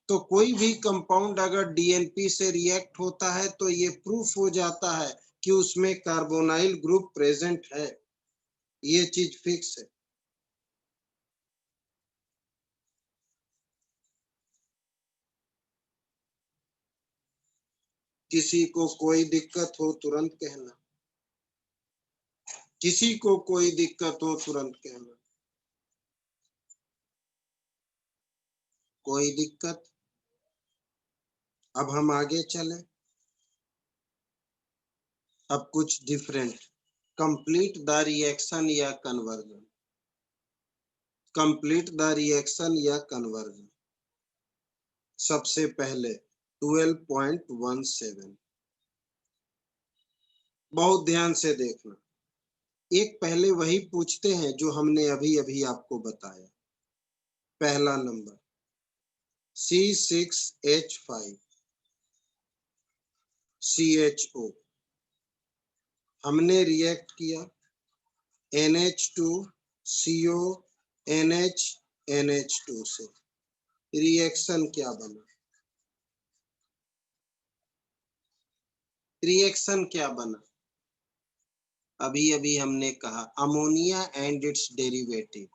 तो कोई भी कंपाउंड अगर डीएनपी से रिएक्ट होता है तो ये प्रूफ हो जाता है कि उसमें कार्बोनाइल ग्रुप प्रेजेंट है, ये चीज फिक्स है। किसी को कोई दिक्कत हो तुरंत कहना, किसी को कोई दिक्कत हो तुरंत कहना। कोई दिक्कत? अब हम आगे चलें। अब कुछ डिफरेंट, कंप्लीट द रिएक्शन या कन्वर्जन, कंप्लीट द रिएक्शन या कन्वर्जन। सबसे पहले 12.17, बहुत ध्यान से देखना। एक पहले वही पूछते हैं जो हमने अभी अभी आपको बताया। पहला नंबर C6H5 CHO, हमने रिएक्ट किया NH2CO NH NH2 से, रिएक्शन क्या बना? रिएक्शन क्या बना? अभी अभी हमने कहा अमोनिया एंड इट्स डेरिवेटिव,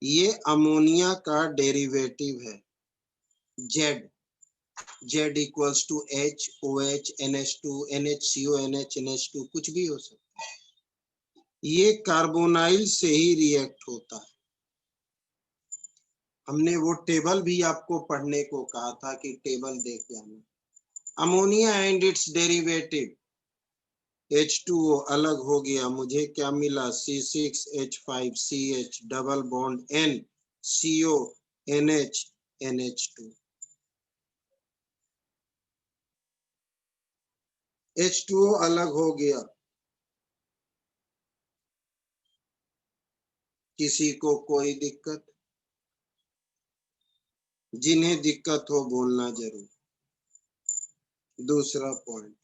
ये अमोनिया का डेरिवेटिव है Z, Z equals to HOH NH2 NHCO NH2, कुछ भी हो सकता है। ये कार्बोनाइल से ही रिएक्ट होता है। हमने वो टेबल भी आपको पढ़ने को कहा था कि टेबल देख जाना। Ammonia and its derivative H2O अलग हो गया, मुझे क्या मिला? C6H5CH double bond N CO NH NH2। H2O अलग हो गया, किसी को कोई दिक्कत? जिन्हें दिक्कत हो बोलना जरूर। दूसरा पॉइंट,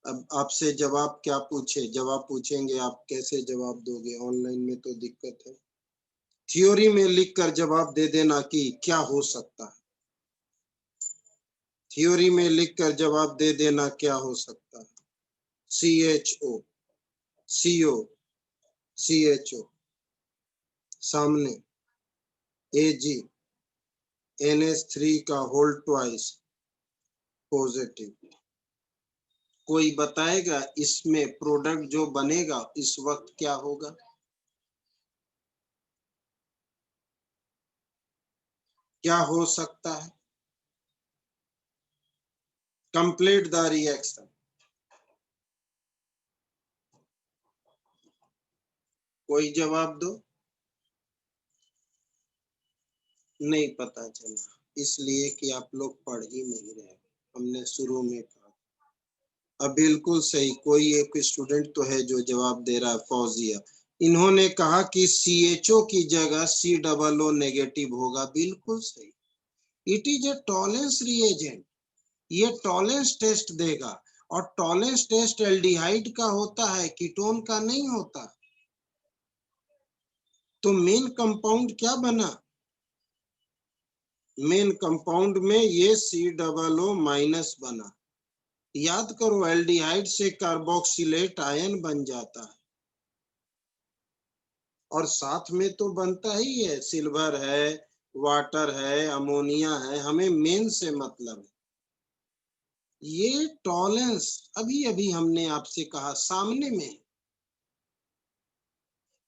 अब आपसे जवाब क्या पूछे, जवाब पूछेंगे आप कैसे जवाब दोगे? ऑनलाइन में तो दिक्कत है। थ्योरी में लिखकर जवाब दे देना कि क्या हो सकता है, थ्योरी में लिखकर जवाब दे देना क्या हो सकता है। CHO CO CHO, सामने AG NH3 का होल ट्वाइस पॉजिटिव। कोई बताएगा इसमें प्रोडक्ट जो बनेगा इस वक्त क्या होगा? क्या हो सकता है? Complete the reaction. कोई जवाब दो। नहीं पता चला, इसलिए कि आप लोग पढ़ ही नहीं रहे। हमने शुरू में कहा। अब बिल्कुल सही, कोई एक स्टूडेंट तो है जो जवाब दे रहा है, फौजिया। इन्होंने कहा कि CHO की जगह COO नेगेटिव होगा, बिल्कुल सही। It is A Tollens reagent, ये टॉलेंस टेस्ट देगा, और टॉलेंस टेस्ट एल्डिहाइड का होता है, कीटोन का नहीं होता। तो मेन कंपाउंड क्या बना? मेन कंपाउंड में ये COO माइनस बना। याद करो, एल्डिहाइड से कार्बोक्सिलेट आयन बन जाता है, और साथ में तो बनता ही है, सिल्वर है, वाटर है, अमोनिया है, हमें मेन से मतलब है। ये टॉलेंस अभी अभी हमने आपसे कहा सामने में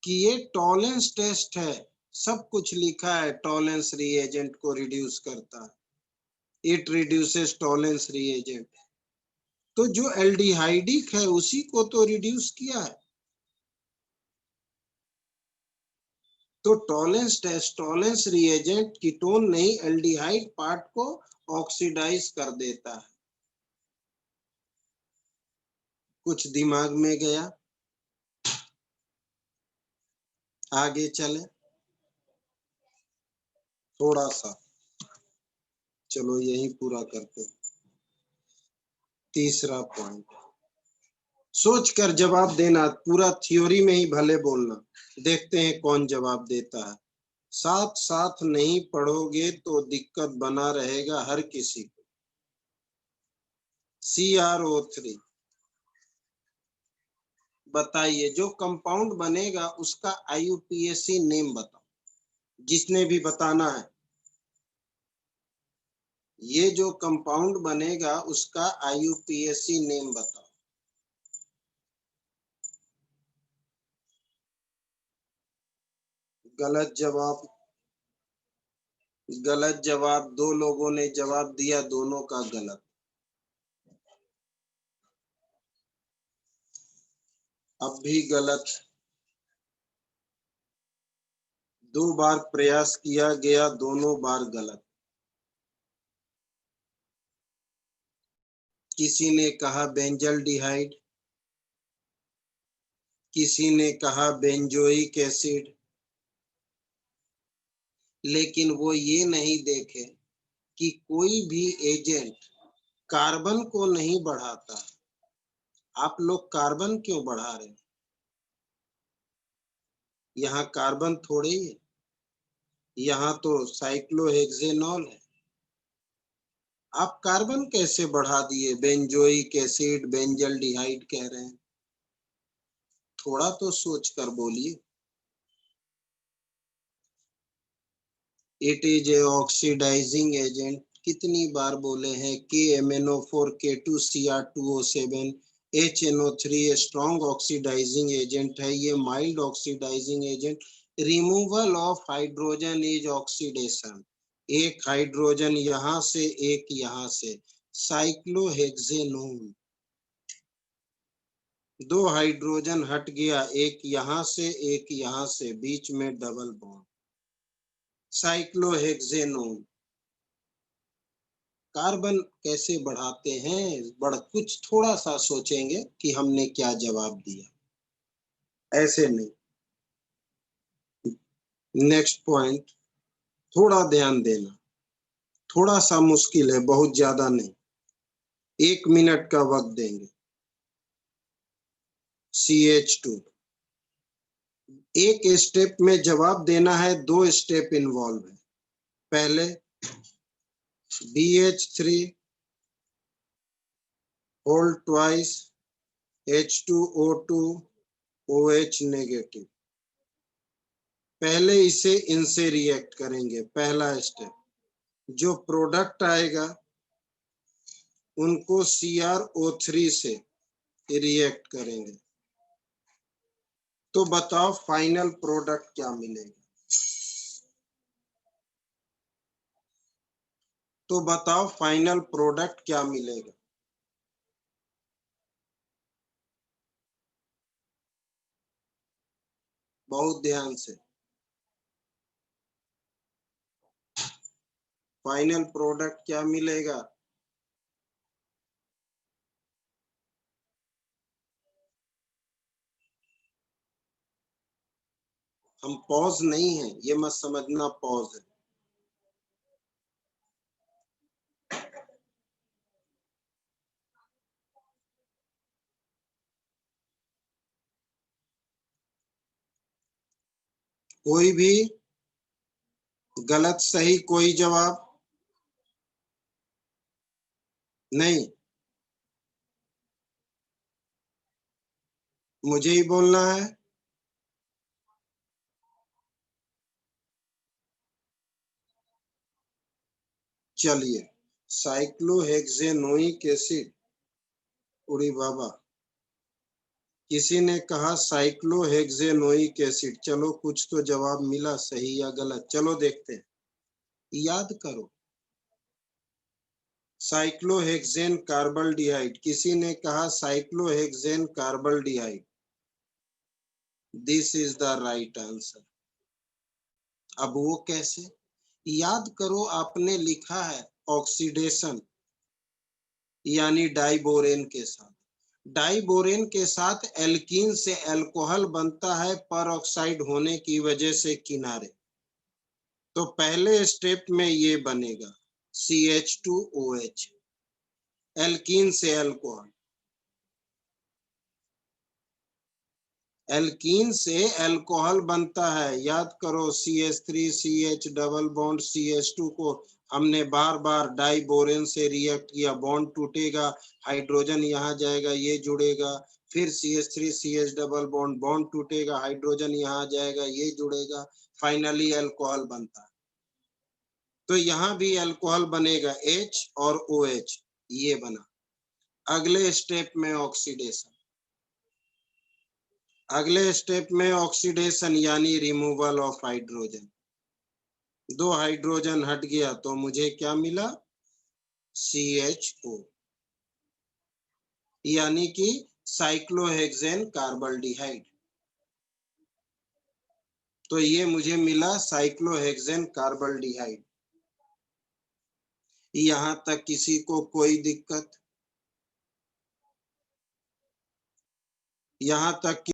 कि ये टॉलेंस टेस्ट है, सब कुछ लिखा है। टॉलेंस रिएजेंट को रिड्यूस करता है, इट रिड्यूसेस टॉलेंस रिएजेंट। तो जो एल्डिहाइडिक है उसी को तो रिड्यूस किया है। तो Tollens test, Tollens reagent ketone नहीं एल्डिहाइड पार्ट को ऑक्सीडाइज कर देता है। कुछ दिमाग में गया? आगे चले थोड़ा सा, चलो यही पूरा करते। तीसरा पॉइंट, सोच कर जवाब देना, पूरा थ्योरी में ही भले बोलना, देखते हैं कौन जवाब देता है। साथ साथ नहीं पढ़ोगे तो दिक्कत बना रहेगा हर किसी को। CrO3 बताइए, जो कंपाउंड बनेगा उसका IUPAC नेम बताओ, जिसने भी बताना है। ये जो कंपाउंड बनेगा उसका IUPAC नेम बताओ। गलत जवाब, गलत जवाब। दो लोगों ने जवाब दिया, दोनों का गलत। अब भी गलत। दो बार प्रयास किया गया, दोनों बार गलत। किसी ने कहा बेंजल्डिहाइड, किसी ने कहा बेंजोइक एसिड, लेकिन वो ये नहीं देखे कि कोई भी एजेंट कार्बन को नहीं बढ़ाता। आप लोग कार्बन क्यों बढ़ा रहे हैं? यहाँ कार्बन थोड़े ही है, यहाँ तो साइक्लोहेक्सेनॉल है। आप कार्बन कैसे बढ़ा दिए? बेंजोइक एसिड, बेंजल्डिहाइड कह रहे हैं। थोड़ा तो सोच कर बोलिए। It is a oxidising agent. कितनी बार बोले हैं? KMnO4 K2Cr2O7 HNO3 strong oxidising agent है। ये mild oxidising agent. Removal of hydrogen is oxidation. एक हाइड्रोजन यहां से, एक यहां से। साइक्लोहेक्सेनोन, दो हाइड्रोजन हट गया, एक यहां से, एक यहां से, बीच में डबल बॉन्ड। साइक्लोहेक्सेनोन। कार्बन कैसे बढ़ाते हैं? कुछ थोड़ा सा सोचेंगे कि हमने क्या जवाब दिया, ऐसे नहीं। नेक्स्ट पॉइंट, थोड़ा ध्यान देना। थोड़ा सा मुश्किल है, बहुत ज्यादा नहीं। 1 मिनट का वक्त देंगे। CH2। एक स्टेप में जवाब देना है, 2 स्टेप इन्वॉल्व है। पहले BH3 whole twice H2O2 OH negative. पहले इसे इनसे रिएक्ट करेंगे, पहला स्टेप। जो प्रोडक्ट आएगा उनको CrO3 से रिएक्ट करेंगे। तो बताओ फाइनल प्रोडक्ट क्या मिलेगा? तो बताओ फाइनल प्रोडक्ट क्या मिलेगा? बहुत ध्यान से। फाइनल प्रोडक्ट क्या मिलेगा? हम पॉज नहीं है, ये मत समझना पॉज है। कोई भी गलत सही कोई जवाब नहीं? मुझे ही बोलना है। चलिए, साइक्लोहेक्सेनोइक एसिड। उड़ी बाबा। किसी ने कहा साइक्लोहेक्सेनोइक एसिड। चलो कुछ तो जवाब मिला, सही या गलत। चलो देखते हैं, याद करो। Cyclohexane carbaldehyde. किसी ने कहा cyclohexane carbaldehyde. This is the right answer. अब वो कैसे? याद करो, आपने लिखा है ऑक्सीडेशन, यानी डाइबोरेन के साथ। डाइबोरेन के साथ एल्कीन से अल्कोहल बनता है पर ऑक्साइड होने की वजह से किनारे। तो पहले स्टेप में ये बनेगा CH2OH, एल्कीन से अल्कोहल। एल्कीन से अल्कोहल बनता है, याद करो CH3CH डबल बॉन्ड CH2 को हमने बार बार डाई बोरेन से रिएक्ट किया, बॉन्ड टूटेगा, हाइड्रोजन यहाँ जाएगा, ये जुड़ेगा, फिर CH3CH डबल बॉन्ड, बॉन्ड टूटेगा, हाइड्रोजन यहाँ जाएगा, ये जुड़ेगा, फाइनली अल्कोहल बनता है। तो यहाँ भी अल्कोहल बनेगा H और OH, ये बना। अगले स्टेप में ऑक्सीडेशन, अगले स्टेप में ऑक्सीडेशन यानी रिमूवल ऑफ हाइड्रोजन। 2 हाइड्रोजन हट गया तो मुझे क्या मिला? CHO, यानी कि साइक्लोहेक्सेन कार्बल्डिहाइड। तो ये मुझे मिला साइक्लोहेक्सेन कार्बल्डिहाइड। यहां तक किसी को कोई दिक्कत? यहां तक